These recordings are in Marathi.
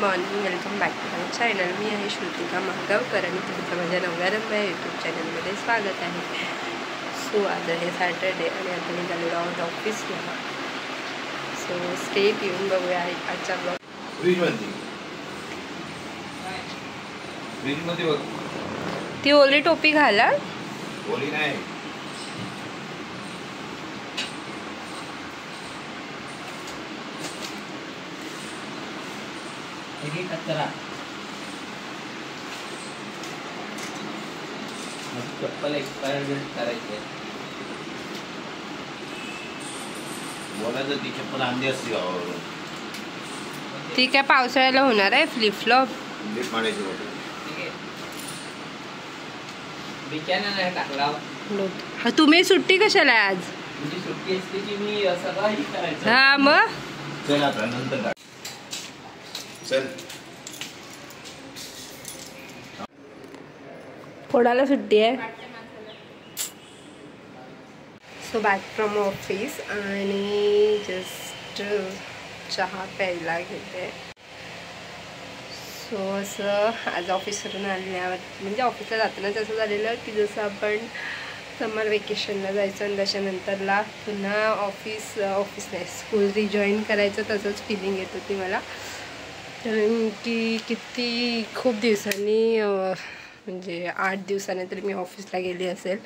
Morning, welcome back to my channel. मी आहे श्रुतिका मागावकर आणि तुमचं माझ्या नव्या यूट्यूब चॅनलमध्ये स्वागत आहे. सो आज आहे सॅटर्डे आणि आता मी चाललो आहोत ऑफिसला. सो स्टेट येऊन बघूया आजचा ब्लॉग. ती ओली टोपी घाला. ओली नाही, कचरा चप्पल एक्सपायर करायचे. बोलायचं ती चप्पल आणली असती गावावरून. ती काय पावसाळ्याला होणार आहे फ्लिप फ्लॉप. लिफ्ट मारायची होती. बिचाना नाही टाकला. हा तुम्ही सुट्टी कशाला आज? तुझी सुट्टी असते की मी सगळं ही करायचं. हा मग चल आता नंतर टाक. चल कोणाला सुट्टी आहे? सो बॅक फ्रॉम ऑफिस आणि जस्ट चहा प्यायला घेते. सो असं आज ऑफिसवरून आल्यावर म्हणजे ऑफिसला जातानाच असं झालेलं की जसं आपण समर वेकेशनला जायचं आणि त्याच्यानंतरला पुन्हा ऑफिस नाही स्कूल रिजॉईन करायचं तसंच फिलिंग येत होती मला. कारण की किती खूप दिवसांनी म्हणजे 8 दिवसांनी तरी मी ऑफिसला गेली असेल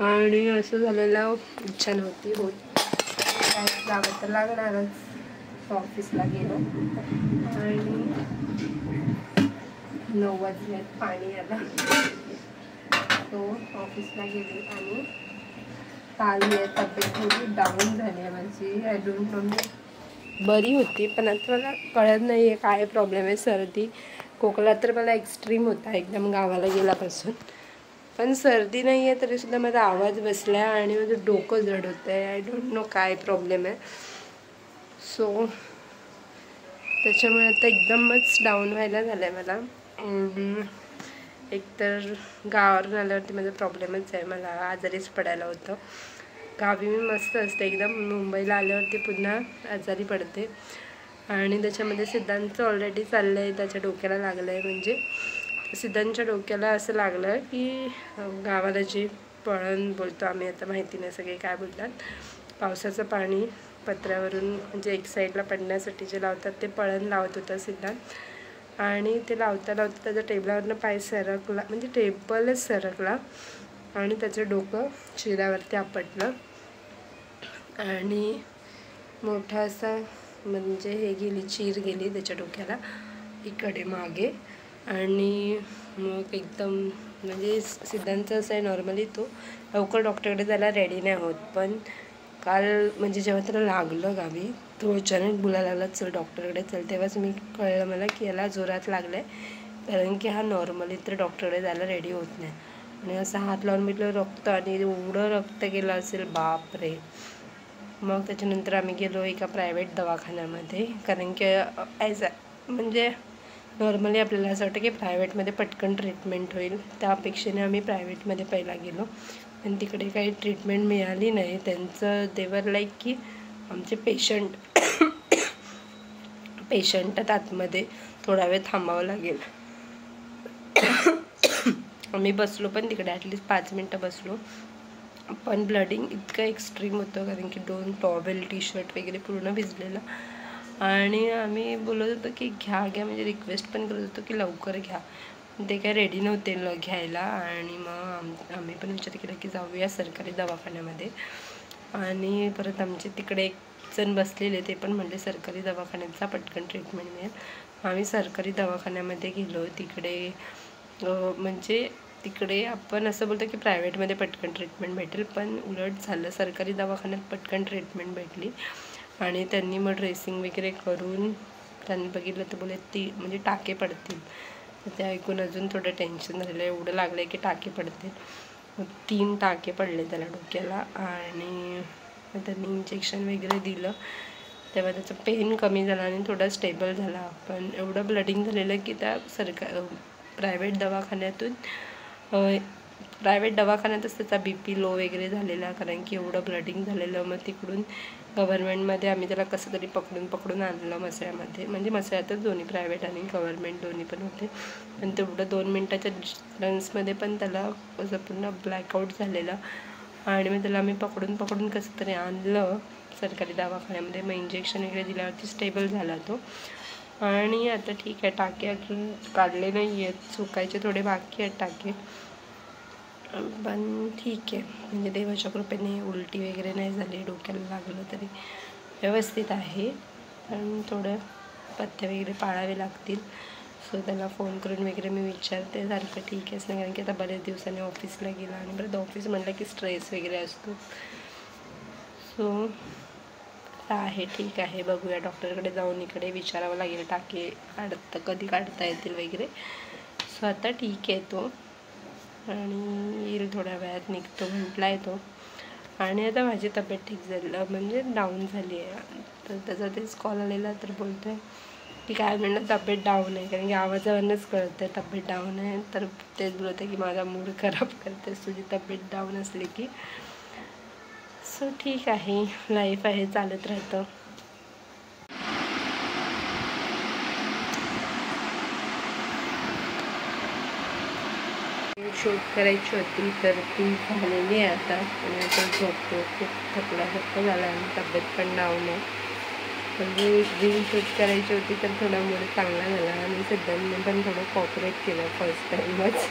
आणि असं झालेलं इच्छा नव्हती होत. काय जावं तर लागणारच. ऑफिसला गेलो आणि 9 वाजल्यात पाणी आला. तो ऑफिसला गेली आणि काल तब्येत थोडी डाऊन झाली आहे माझी. I don't know. बरी होती पण आता मला कळत नाही आहे काय प्रॉब्लेम आहे. सर्दी खोकला तर मला एक्स्ट्रीम होता एकदम गावाला गेल्यापासून. पण सर्दी नाही आहे तरीसुद्धा माझा आवाज बसला आहे आणि माझं डोकं जड होतं आहे. आय डोंट नो काय प्रॉब्लेम आहे. सो त्याच्यामुळे आता एकदमच डाऊन व्हायला झालं आहे मला. एकतर गावावरून आल्यावरती माझा प्रॉब्लेमच आहे. मला आजारीच पडायला होतं. गावी मी मस्त असते एकदम. मुंबईला आल्यावरती पुन्हा आजारी पडते आणि त्याच्यामध्ये सिद्धांतचं ऑलरेडी चाललं आहे. त्याच्या डोक्याला लागलं आहे. म्हणजे सिद्धांतच्या डोक्याला असं लागलं की गावाला जी पळण बोलतो आम्ही आता माहिती नाही सगळे काय बोलतात. पावसाचं पाणी पत्र्यावरून म्हणजे एक साईडला पडण्यासाठी जे लावतात ते पळण लावत होतं सिद्धांत आणि ते लावता लावता त्याच्या टेबलावरनं पाय सरकला म्हणजे टेबलच सरकला आणि त्याचं डोकं शिरावरती आपटलं आणि मोठा असा म्हणजे हे गेली चीर गेली त्याच्या डोक्याला इकडे मागे. आणि मग एकदम म्हणजे सिद्धांतचं असं आहे नॉर्मली तो लवकर डॉक्टरकडे जायला रेडी नाही होत. पण काल म्हणजे जेव्हा त्याला लागलं गावी तो अचानक बोलायला लागला चल डॉक्टरकडे चल. तेव्हाच मी कळलं मला की याला जोरात लागलं आहे. कारण की हा नॉर्मली तर डॉक्टरकडे जायला रेडी होत नाही. आणि असं हात लावून मिटलं रक्त आणि एवढं रक्त गेलं असेल बापरे. मग त्याच्यानंतर आम्ही गेलो एका प्रायव्हेट दवाखान्यामध्ये. कारण की म्हणजे नॉर्मली आपल्याला असं वाटतं की प्रायव्हेटमध्ये पटकन ट्रीटमेंट होईल. त्या अपेक्षेने आम्ही प्रायव्हेटमध्ये पहिला गेलो पण तिकडे काही ट्रीटमेंट मिळाली नाही. त्यांचं देवर लाईक की आमचे पेशंट आतमध्ये थोडा वेळ थांबावं लागेल. आम्ही बसलो पण तिकडे ॲटलिस्ट 5 मिनटं बसलो. पण ब्लडिंग इतकं एक्स्ट्रीम होतं कारण की 2 टॉवेल टी शर्ट वगैरे पूर्ण भिजलेलं. आणि आम्ही बोलत होतो की घ्या म्हणजे रिक्वेस्ट पण करत होतो की लवकर घ्या. ते काय रेडी नव्हते घ्यायला. आणि मग आम्ही पण विचार केला की जाऊया सरकारी दवाखान्यामध्ये. आणि परत आमचे तिकडे एक जण बसलेले ते पण म्हणले सरकारी दवाखान्याचा पटकन ट्रीटमेंट मिळेल. आम्ही सरकारी दवाखान्यामध्ये गेलो. तिकडे म्हणजे तिकडे आपण असं बोलतो की प्रायव्हेटमध्ये पटकन ट्रीटमेंट भेटेल पण उलट झालं. सरकारी दवाखान्यात पटकन ट्रीटमेंट भेटली आणि त्यांनी मग ड्रेसिंग वगैरे करून त्यांनी बघितलं तर बोले ती म्हणजे टाके पडतील. तर ते ऐकून अजून थोडं टेन्शन झालं. एवढं लागलं आहे की टाके पडतील. मग 3 टाके पडले त्याला डोक्याला आणि त्यांनी इंजेक्शन वगैरे दिलं. तेव्हा त्याचं पेन कमी झाला आणि थोडा स्टेबल झाला. पण एवढं ब्लडिंग झालेलं की त्या प्रायव्हेट दवाखान्यातून प्रायव्हेट दवाखान्यातच त्याचा BP लो वगैरे झालेला, कारण की एवढं ब्लडिंग झालेलं. मग तिकडून गव्हर्नमेंटमध्ये आम्ही त्याला कसं तरी पकडून आणलं मसळ्यामध्ये, म्हणजे मसळ्यातच दोन्ही प्रायव्हेट आणि गव्हर्नमेंट दोन्ही पण होते. पण तेवढं 2 मिनटाच्या डिस्टन्समध्ये पण त्याला असं पूर्ण ब्लॅकआउट झालेला. आणि मग त्याला आम्ही पकडून कसं तरी आणलं सरकारी दवाखान्यामध्ये. मग इंजेक्शन वगैरे दिल्यावरती स्टेबल झाला तो. आणि आता ठीक आहे, टाके अजून काढले नाही आहेत, सुकायचे थोडे बाकी आहेत टाके, पण ठीक आहे. म्हणजे देवाच्या कृपेने उलटी वगैरे नाही झाली, डोक्याला लागलं तरी व्यवस्थित आहे. पण थोडं पथ्य वगैरे पाळावे लागतील. सो त्याला फोन करून वगैरे मी विचारते सारखं ठीक आहेच नाही, कारण की आता बरेच दिवसांनी ऑफिसला गेला आणि परत ऑफिस म्हटलं की स्ट्रेस वगैरे असतो. सो आहे ठीक आहे, बघूया. डॉक्टरकडे जाऊन इकडे विचारावं लागेल टाके कधी काढता येतील वगैरे. सो आता ठीक आहे तो, आणि येईल थोड्या वेळात निघतो म्हटला आहे तो. आणि आता माझी तब्येत ठीक झाली, म्हणजे डाऊन झाली आहे. तर त्याचा तेच कॉल आलेला, तर बोलतो आहे की काय म्हणलं तब्येत डाऊन आहे, कारण की आवाजावरूनच कळतं आहे तब्येत डाऊन आहे. तर तेच बोलतं की माझा मूड खराब करतेस तुझी तब्येत डाऊन असली की. सो ठीक आहे, लाईफ आहे, चालत राहतं. शूट करायची होती तर ती झालेली आहे आता, आणि आता झोपतो. खूप थकल्यासारखं झालं आणि तब्येत पण डाऊन आहे. म्हणजे रील शूट करायची होती तर थोडा मूड चांगला झाला, आणि सिद्धांतने पण थोडं कॉपरेट केलं फर्स्ट टाईमच.